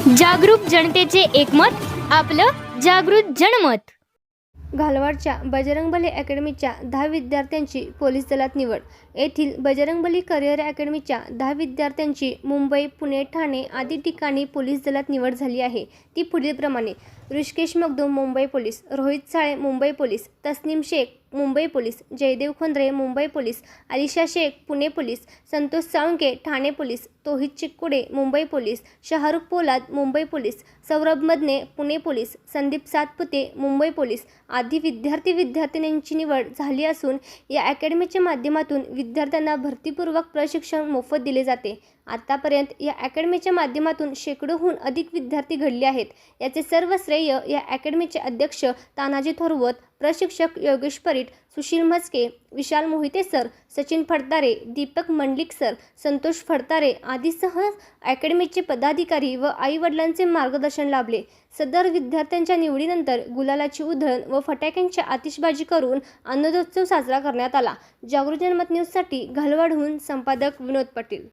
जागरूक जनतेचे एकमत, आपलं जागृत जनमत। घालवाडच्या बजरंगबली अकॅडमीच्या 10 विद्यार्थ्यांची पोलीस दलात निवड। येथील बजरंगबली करिअर अकॅडमीच्या 10 विद्यार्थ्यांची मुंबई, पुणे, ठाणे आदी ठिकाणी पोलीस दलात निवड झाली आहे। ती पुढीलप्रमाणे: Rishikesh Magdum, Mumbai police; Rohit Sale, Mumbai police; Tasneem Shaikh, Mumbai police; Jaydev Khondre, Mumbai police; Alisha Shaikh, Pune police; Santosh Salunke, Thane police; Tohid Chikkude, Mumbai police; Shahrukh Polad, Mumbai police; Saurabh Madne, Pune police; Sandeep Satpute, Mumbai police आदी विद्यार्थी-विद्यार्थिनींची निवड झाली असून या अकॅडमीच्या माध्यमातून विद्यार्थ्यांना भरतीपूर्वक प्रशिक्षण मोफत दिले जाते। आतापर्यंत या अकॅडमीच्या माध्यमातून शेकडोहून अधिक विद्यार्थी घडले आहेत। याचे सर्व श्रेय या अकॅडमीचे अध्यक्ष तानाजी थोरवत, प्रशिक्षक योगेश परीट, सुशील म्हस्के, विशाल मोहिते सर, सचिन फडतारे, दीपक मंडलिक सर, संतोष फडतारे आदींसह अकॅडमीचे पदाधिकारी व आई-वडिलांचे मार्गदर्शन लाभले। सदर विद्यार्थ्यांच्या निवडीनंतर गुलालाची उधळण व फटाक्यांची आतिषबाजी करून आनंदोत्सव साजरा करण्यात आला। जागृत जनमत न्यूजसाठी घालवाडहून संपादक विनोद पाटील।